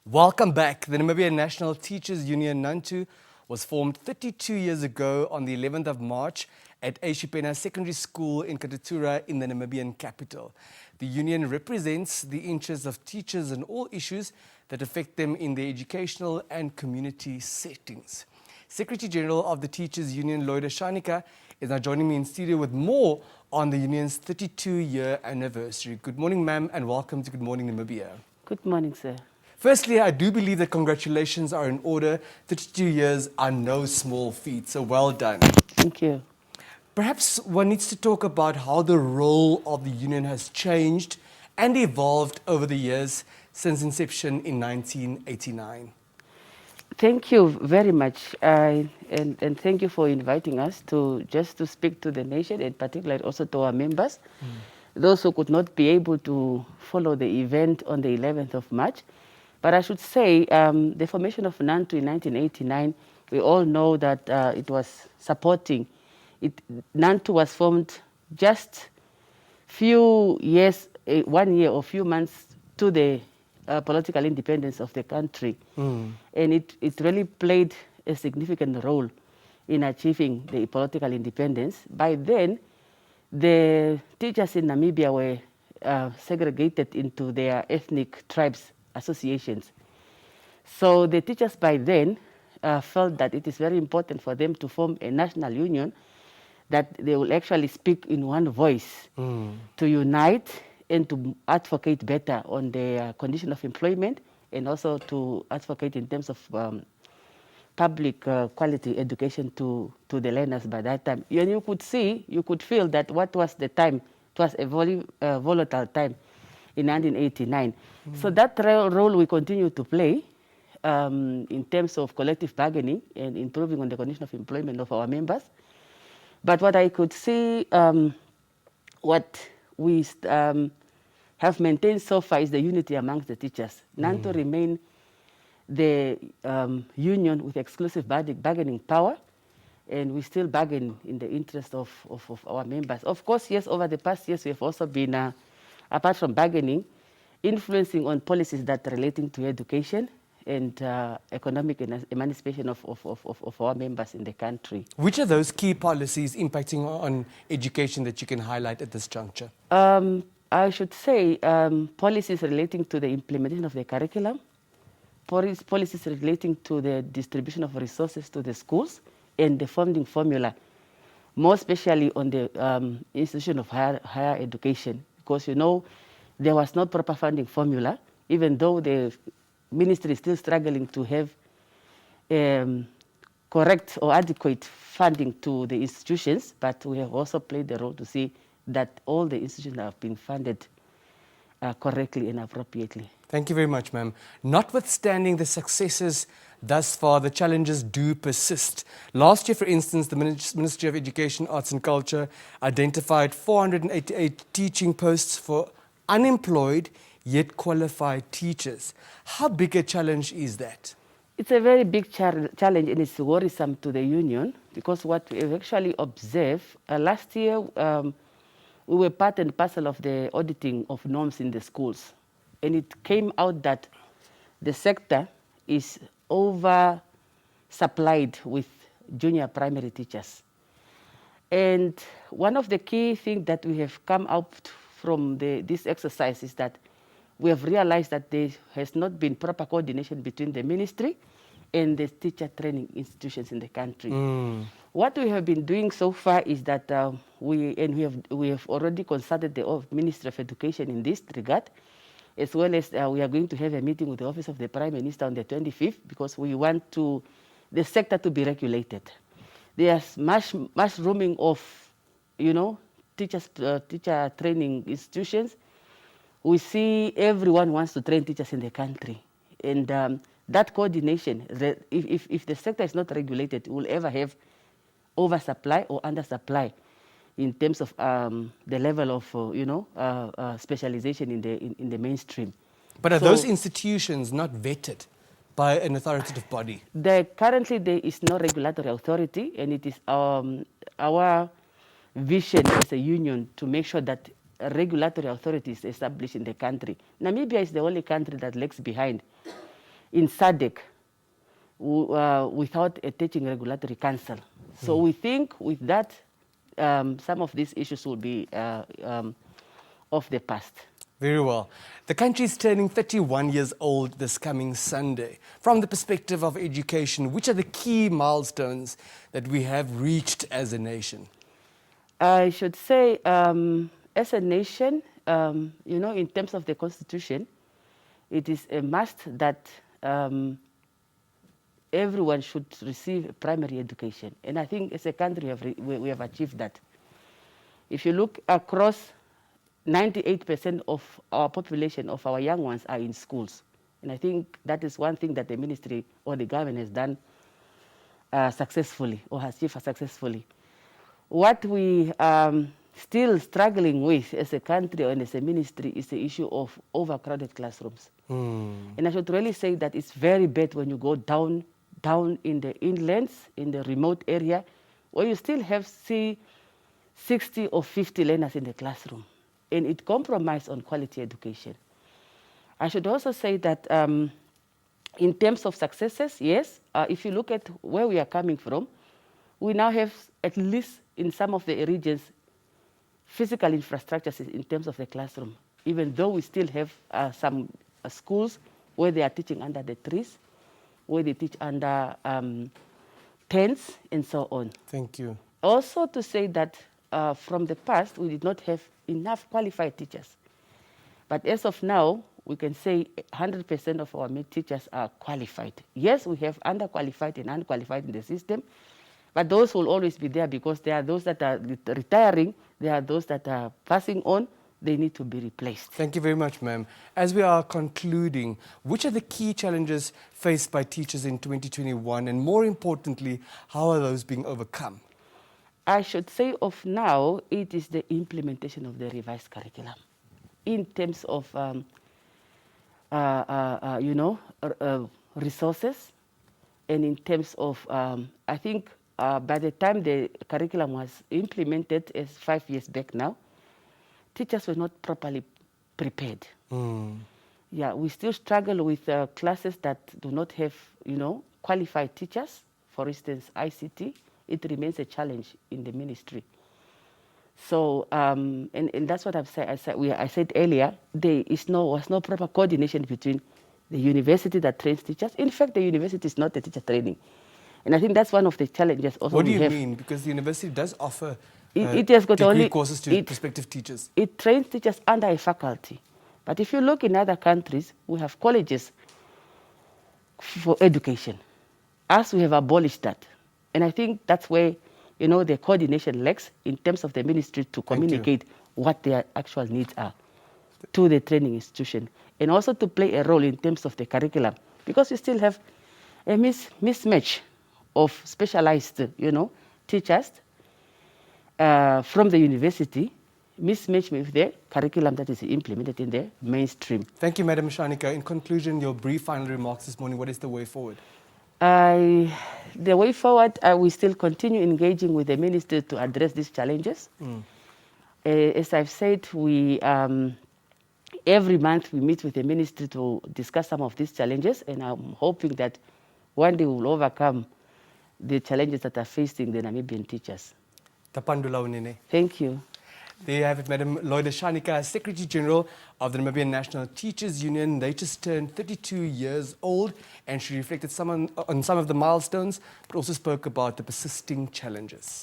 Welcome back. The Namibian National Teachers Union, NANTU, was formed 32 years ago on the 11th of March at Ashipena Secondary School in Katutura in the Namibian capital. The union represents the interests of teachers on all issues that affect them in their educational and community settings. Secretary General of the Teachers Union, Loide Shaanika, is now joining me in studio with more on the union's 32-year anniversary. Good morning, ma'am, and welcome to Good Morning Namibia. Good morning, sir. Firstly, I do believe that congratulations are in order. 32 years are no small feat, so well done. Thank you. Perhaps one needs to talk about how the role of the union has changed and evolved over the years since inception in 1989. Thank you very much, and thank you for inviting us to speak to the nation, and particularly also to our members, those who could not be able to follow the event on the 11th of March. But I should say the formation of NANTU in 1989, we all know that it was supporting. NANTU was formed just few years, 1 year or few months to the political independence of the country. And it really played a significant role in achieving the political independence. By then, the teachers in Namibia were segregated into their ethnic tribes associations. So the teachers by then felt that it is very important for them to form a national union, that they will actually speak in one voice to unite and to advocate better on their condition of employment, and also to advocate in terms of public quality education to the learners by that time. And you could feel that what was the time, it was a very volatile time in 1989. So that role we continue to play in terms of collective bargaining and improving on the condition of employment of our members. But what I could see, what we have maintained so far is the unity amongst the teachers. NANTU remain the union with exclusive bargaining power, and we still bargain in the interest of our members. Of course, yes, over the past years, we have also been, apart from bargaining, influencing on policies that are relating to education and economic emancipation of our members in the country. Which are those key policies impacting on education that you can highlight at this juncture? I should say policies relating to the implementation of the curriculum, policies relating to the distribution of resources to the schools, and the funding formula, more especially on the institution of higher education. Because, you know, there was no proper funding formula, even though the ministry is still struggling to have correct or adequate funding to the institutions, but we have also played the role to see that all the institutions have been funded correctly and appropriately. Thank you very much, ma'am. Notwithstanding the successes thus far, the challenges do persist. Last year, for instance, the Ministry of Education, Arts and Culture identified 488 teaching posts for unemployed yet qualified teachers. How big a challenge is that? It's a very big challenge, and it's worrisome to the union, because what we have actually observed, last year we were part and parcel of the auditing of norms in the schools. And it came out that the sector is oversupplied with junior primary teachers. And one of the key things that we have come out from this exercise is that we have realized that there has not been proper coordination between the ministry and the teacher training institutions in the country. What we have been doing so far is that we have already consulted the Ministry of Education in this regard, as well as we are going to have a meeting with the Office of the Prime Minister on the 25th, because we want the sector to be regulated. There's mushrooming of, you know, teacher training institutions. We see everyone wants to train teachers in the country, and that coordination, if the sector is not regulated, will ever have oversupply or undersupply in terms of the level of specialization in the mainstream. But are those institutions not vetted by an authoritative body? Currently, there is no regulatory authority, and it is our vision as a union to make sure that regulatory authorities established in the country. Namibia is the only country that lags behind in SADC without a teaching regulatory council. So we think with that, some of these issues will be of the past. Very well. The country is turning 31 years old this coming Sunday. From the perspective of education, which are the key milestones that we have reached as a nation? I should say, as a nation, in terms of the Constitution, it is a must that everyone should receive primary education. And I think as a country, we have achieved that. If you look across, 98% of our population, of our young ones, are in schools. And I think that is one thing that the ministry or the government has done successfully, or has achieved successfully. What we still struggling with as a country and as a ministry is the issue of overcrowded classrooms. And I should really say that it's very bad when you go down in the inlands, in the remote area, where you still have 60 or 50 learners in the classroom. And it compromises on quality education. I should also say that in terms of successes, yes, if you look at where we are coming from, we now have, at least in some of the regions, physical infrastructures in terms of the classroom, even though we still have some schools where they are teaching under the trees, where they teach under tents, and so on. Thank you. Also to say that from the past, we did not have enough qualified teachers. But as of now, we can say 100% of our teachers are qualified. Yes, we have underqualified and unqualified in the system, but those will always be there because there are those that are retiring, there are those that are passing on, they need to be replaced. Thank you very much, ma'am. As we are concluding, which are the key challenges faced by teachers in 2021, and more importantly, how are those being overcome? I should say of now, it is the implementation of the revised curriculum in terms of, resources, and in terms of, I think by the time the curriculum was implemented, as 5 years back now, teachers were not properly prepared. Yeah, we still struggle with classes that do not have, qualified teachers. For instance, ICT. It remains a challenge in the ministry. So, and that's what I said earlier, there was no proper coordination between the university that trains teachers. In fact, the university is not a teacher training. And I think that's one of the challenges also. What do you mean? Because the university does offer it has got degree courses to prospective teachers. It trains teachers under a faculty. But if you look in other countries, we have colleges for education. Us, we have abolished that. And I think that's where, the coordination lacks in terms of the ministry to communicate what their actual needs are to the training institution. And also to play a role in terms of the curriculum. Because we still have a mismatch of specialized, teachers from the university, mismatch with the curriculum that is implemented in the mainstream. Thank you, Madam Shaanika. In conclusion, your brief final remarks this morning, what is the way forward? The way forward, we still continue engaging with the ministry to address these challenges. As I've said, we every month we meet with the ministry to discuss some of these challenges, and I'm hoping that one day we'll overcome the challenges that are facing the Namibian teachers. Tapandula Unene. Thank you. There you have it, Madam Loide Shaanika, Secretary General of the Namibian National Teachers Union. They just turned 32 years old, and she reflected on some of the milestones, but also spoke about the persisting challenges.